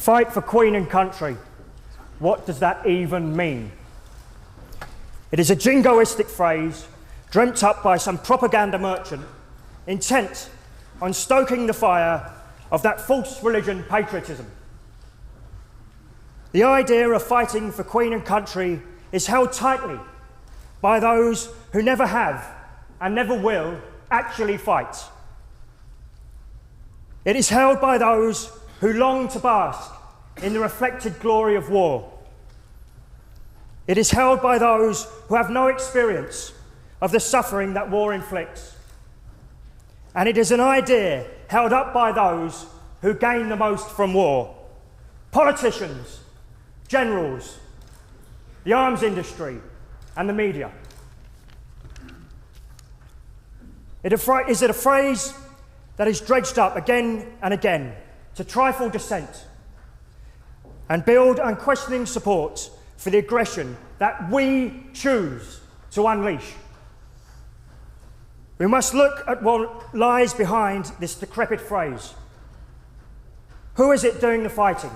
Fight for Queen and country. What does that even mean? It is a jingoistic phrase dreamt up by some propaganda merchant intent on stoking the fire of that false religion patriotism. The idea of fighting for Queen and country is held tightly by those who never have and never will actually fight. It is held by those who long to bask in the reflected glory of war. It is held by those who have no experience of the suffering that war inflicts. And it is an idea held up by those who gain the most from war. Politicians, generals, the arms industry, and the media. Is it a phrase that is dredged up again and again to trifle dissent and build unquestioning support for the aggression that we choose to unleash? We must look at what lies behind this decrepit phrase. Who is it doing the fighting?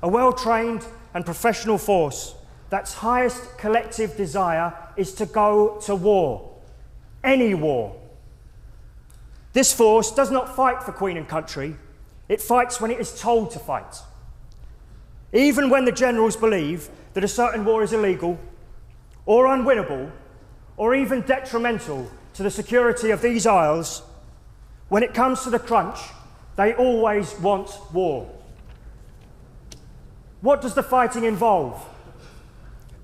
A well-trained and professional force that's highest collective desire is to go to war. Any war. This force does not fight for Queen and country. It fights when it is told to fight. Even when the generals believe that a certain war is illegal or unwinnable or even detrimental to the security of these isles, when it comes to the crunch, they always want war. What does the fighting involve?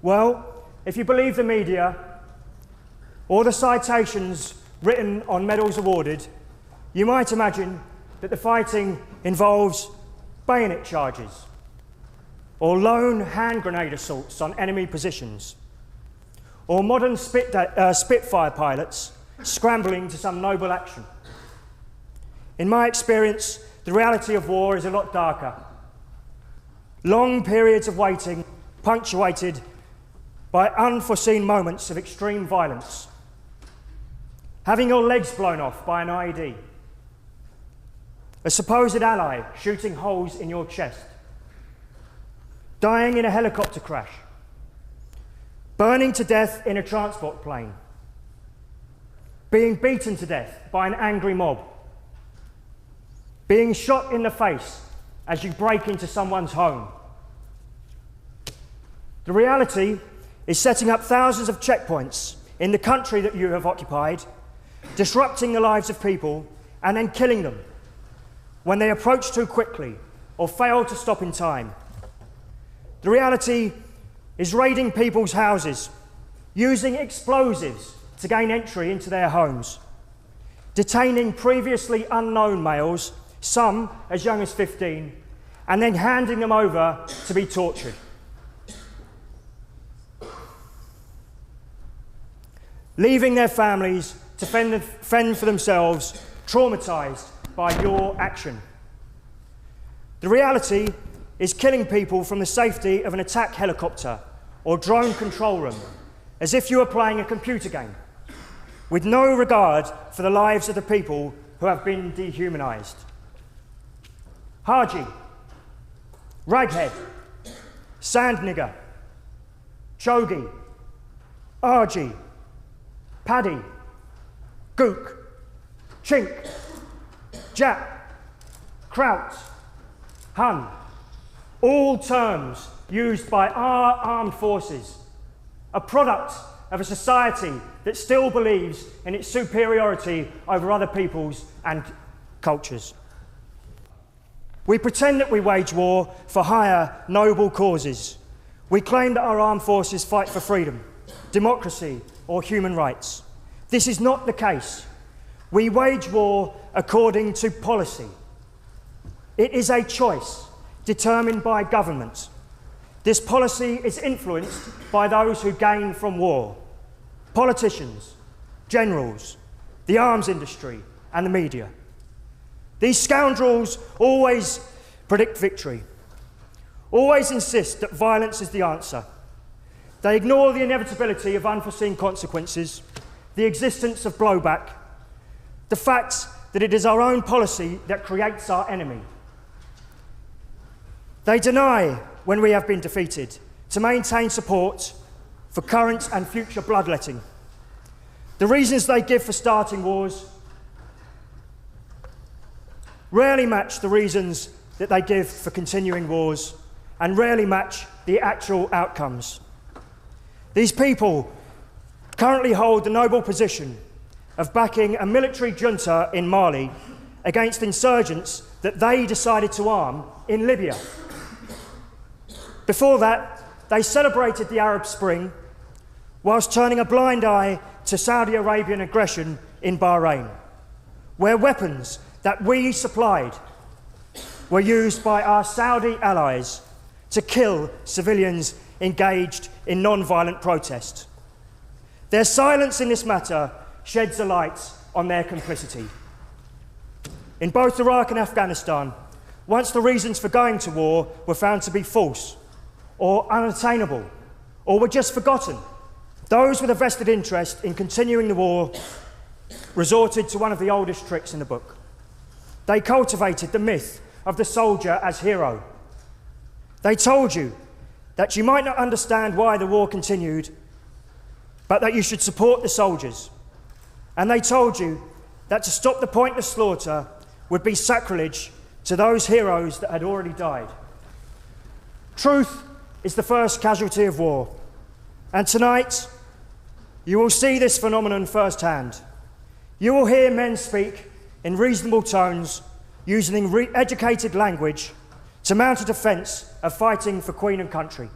Well, if you believe the media or the citations written on medals awarded, you might imagine that the fighting involves bayonet charges or lone hand grenade assaults on enemy positions, or modern Spitfire pilots scrambling to some noble action. In my experience, the reality of war is a lot darker. Long periods of waiting, punctuated by unforeseen moments of extreme violence. Having your legs blown off by an IED. A supposed ally shooting holes in your chest. Dying in a helicopter crash. Burning to death in a transport plane. Being beaten to death by an angry mob. Being shot in the face as you break into someone's home. The reality is setting up thousands of checkpoints in the country that you have occupied, disrupting the lives of people, and then killing them when they approach too quickly or fail to stop in time. The reality is raiding people's houses, using explosives to gain entry into their homes, detaining previously unknown males, some as young as 15, and then handing them over to be tortured. Leaving their families to fend for themselves, traumatised by your action. The reality is killing people from the safety of an attack helicopter or drone control room, as if you were playing a computer game, with no regard for the lives of the people who have been dehumanised. Haji, raghead, sand nigger, chogi, argy, paddy, gook, chink, jap, kraut, hun, all terms used by our armed forces, a product of a society that still believes in its superiority over other peoples and cultures. We pretend that we wage war for higher, noble causes. We claim that our armed forces fight for freedom, democracy, or human rights. This is not the case. We wage war according to policy. It is a choice determined by government. This policy is influenced by those who gain from war: politicians, generals, the arms industry, and the media. These scoundrels always predict victory, always insist that violence is the answer. They ignore the inevitability of unforeseen consequences, the existence of blowback, the fact that it is our own policy that creates our enemy. They deny when we have been defeated to maintain support for current and future bloodletting. The reasons they give for starting wars rarely match the reasons that they give for continuing wars, and rarely match the actual outcomes. These people currently hold the noble position of backing a military junta in Mali against insurgents that they decided to arm in Libya. Before that, they celebrated the Arab Spring whilst turning a blind eye to Saudi Arabian aggression in Bahrain, where weapons that we supplied were used by our Saudi allies to kill civilians engaged in non-violent protest. Their silence in this matter sheds a light on their complicity. In both Iraq and Afghanistan, once the reasons for going to war were found to be false or unattainable or were just forgotten, those with a vested interest in continuing the war resorted to one of the oldest tricks in the book. They cultivated the myth of the soldier as hero. They told you that you might not understand why the war continued, but that you should support the soldiers. And they told you that to stop the pointless slaughter would be sacrilege to those heroes that had already died. Truth is the first casualty of war, and tonight you will see this phenomenon firsthand. You will hear men speak in reasonable tones, using educated language to mount a defence of fighting for Queen and country.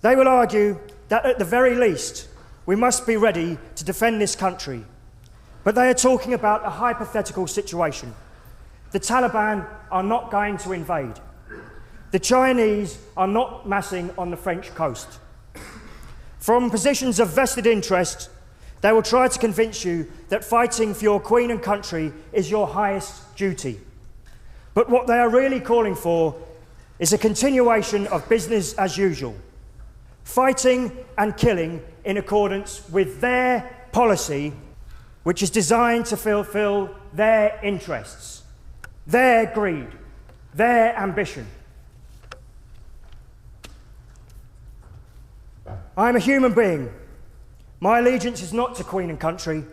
They will argue that at the very least we must be ready to defend this country, but they are talking about a hypothetical situation. The Taliban are not going to invade. The Chinese are not massing on the French coast. From positions of vested interest, they will try to convince you that fighting for your Queen and country is your highest duty. But what they are really calling for is a continuation of business as usual, fighting and killing in accordance with their policy, which is designed to fulfill their interests, their greed, their ambition. I am a human being. My allegiance is not to Queen and country,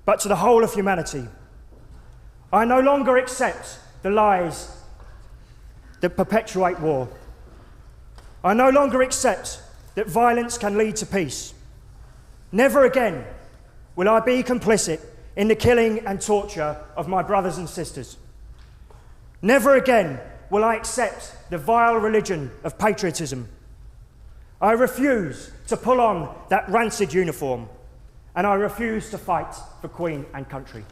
but to the whole of humanity. I no longer accept the lies that perpetuate war. I no longer accept that violence can lead to peace. Never again will I be complicit in the killing and torture of my brothers and sisters. Never again will I accept the vile religion of patriotism. I refuse to pull on that rancid uniform, and I refuse to fight for Queen and country.